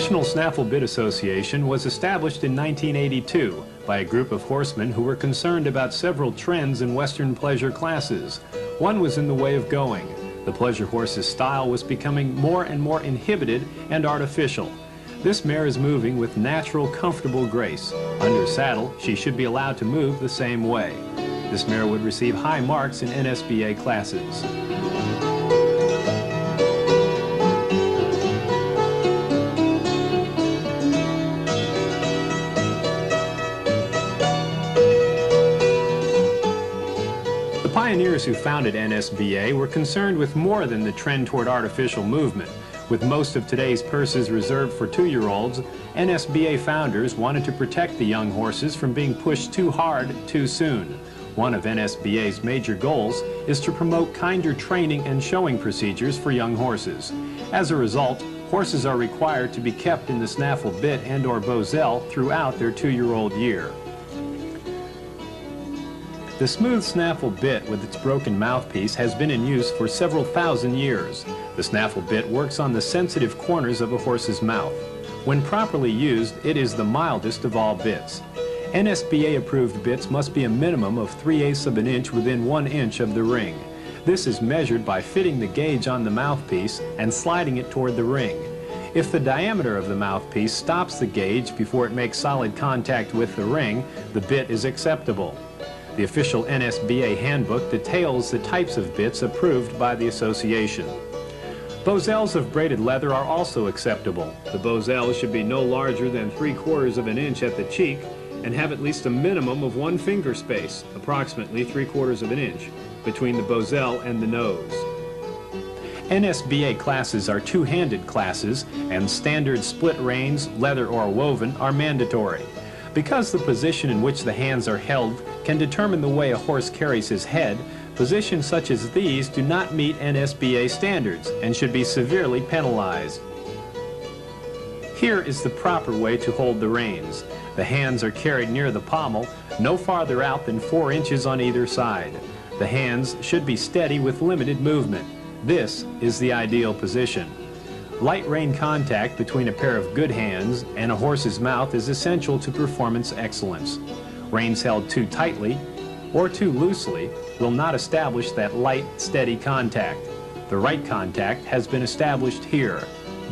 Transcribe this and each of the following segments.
National Snaffle Bit Association was established in 1982 by a group of horsemen who were concerned about several trends in Western pleasure classes. One was in the way of going. The pleasure horse's style was becoming more and more inhibited and artificial. This mare is moving with natural, comfortable grace. Under saddle, she should be allowed to move the same way. This mare would receive high marks in NSBA classes. The pioneers who founded NSBA were concerned with more than the trend toward artificial movement. With most of today's purses reserved for 2-year-olds, NSBA founders wanted to protect the young horses from being pushed too hard too soon. One of NSBA's major goals is to promote kinder training and showing procedures for young horses. As a result, horses are required to be kept in the snaffle bit and/or bosel throughout their 2-year-old year. The smooth snaffle bit with its broken mouthpiece has been in use for several thousand years. The snaffle bit works on the sensitive corners of a horse's mouth. When properly used, it is the mildest of all bits. NSBA-approved bits must be a minimum of 3/8 of an inch within 1 inch of the ring. This is measured by fitting the gauge on the mouthpiece and sliding it toward the ring. If the diameter of the mouthpiece stops the gauge before it makes solid contact with the ring, the bit is acceptable. The official NSBA handbook details the types of bits approved by the association. Bosels of braided leather are also acceptable. The bosel should be no larger than 3/4 of an inch at the cheek and have at least a minimum of 1 finger space, approximately 3/4 of an inch, between the bosel and the nose. NSBA classes are two-handed classes, and standard split reins, leather or woven, are mandatory. Because the position in which the hands are held can determine the way a horse carries his head, positions such as these do not meet NSBA standards and should be severely penalized. Here is the proper way to hold the reins. The hands are carried near the pommel, no farther out than 4 inches on either side. The hands should be steady with limited movement. This is the ideal position. Light rein contact between a pair of good hands and a horse's mouth is essential to performance excellence. Reins held too tightly or too loosely will not establish that light, steady contact. The right contact has been established here.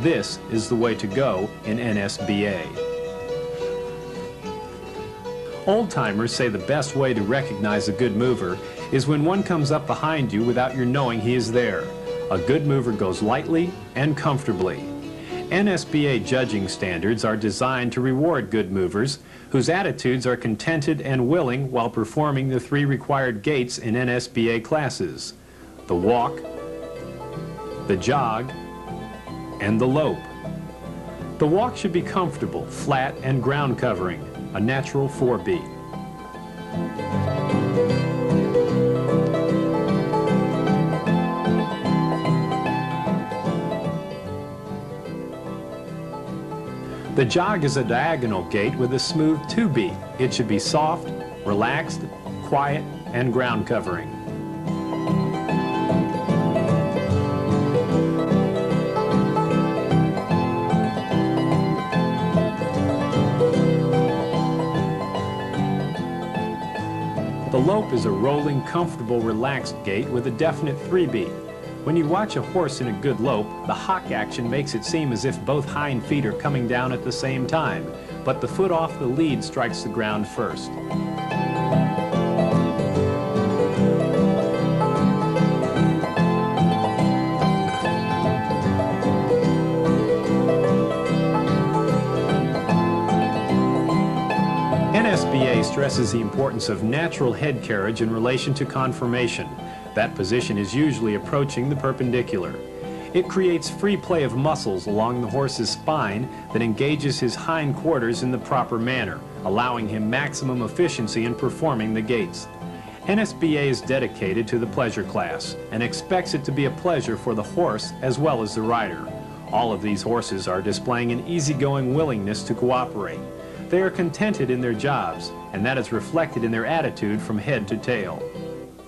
This is the way to go in NSBA. Old-timers say the best way to recognize a good mover is when one comes up behind you without your knowing he is there. A good mover goes lightly and comfortably. NSBA judging standards are designed to reward good movers whose attitudes are contented and willing while performing the 3 required gaits in NSBA classes: the walk, the jog, and the lope. The walk should be comfortable, flat, and ground covering, a natural 4-beat. The jog is a diagonal gait with a smooth 2-beat. It should be soft, relaxed, quiet, and ground covering. The lope is a rolling, comfortable, relaxed gait with a definite 3-beat. When you watch a horse in a good lope, the hock action makes it seem as if both hind feet are coming down at the same time, but the foot off the lead strikes the ground first. NSBA stresses the importance of natural head carriage in relation to conformation. That position is usually approaching the perpendicular. It creates free play of muscles along the horse's spine that engages his hind quarters in the proper manner, allowing him maximum efficiency in performing the gaits. NSBA is dedicated to the pleasure class and expects it to be a pleasure for the horse as well as the rider. All of these horses are displaying an easygoing willingness to cooperate. They are contented in their jobs, and that is reflected in their attitude from head to tail.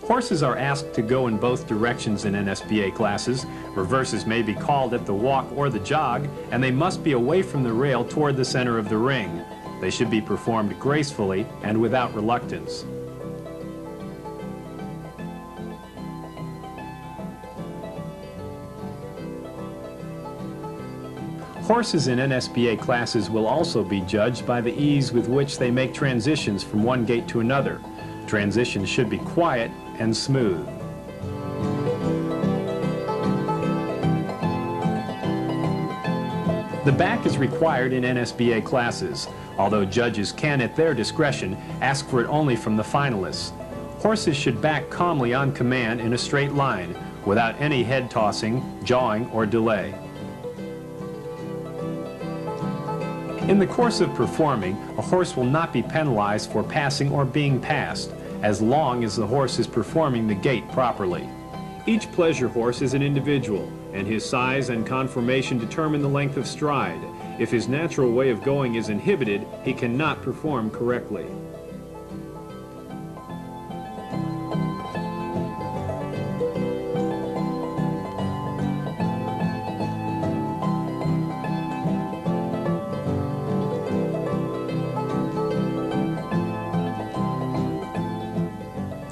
Horses are asked to go in both directions in NSBA classes. Reverses may be called at the walk or the jog, and they must be away from the rail toward the center of the ring. They should be performed gracefully and without reluctance. Horses in NSBA classes will also be judged by the ease with which they make transitions from one gait to another. Transitions should be quiet and smooth. The back is required in NSBA classes, although judges can, at their discretion, ask for it only from the finalists. Horses should back calmly on command in a straight line, without any head tossing, jawing, or delay. In the course of performing, a horse will not be penalized for passing or being passed, as long as the horse is performing the gait properly. Each pleasure horse is an individual, and his size and conformation determine the length of stride. If his natural way of going is inhibited, he cannot perform correctly.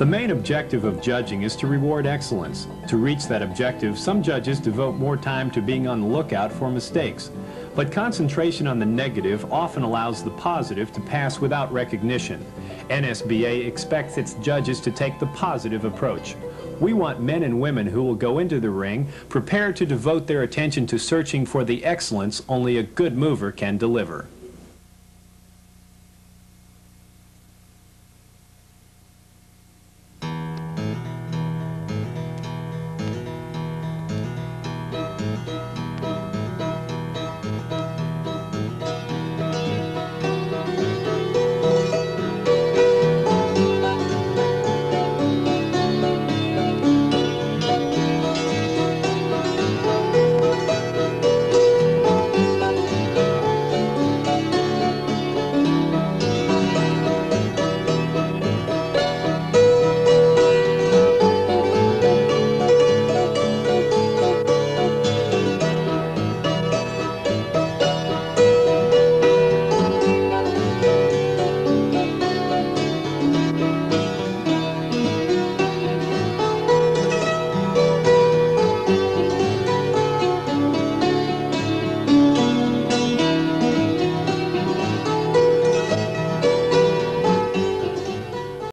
The main objective of judging is to reward excellence. To reach that objective, some judges devote more time to being on the lookout for mistakes. But concentration on the negative often allows the positive to pass without recognition. NSBA expects its judges to take the positive approach. We want men and women who will go into the ring prepared to devote their attention to searching for the excellence only a good mover can deliver.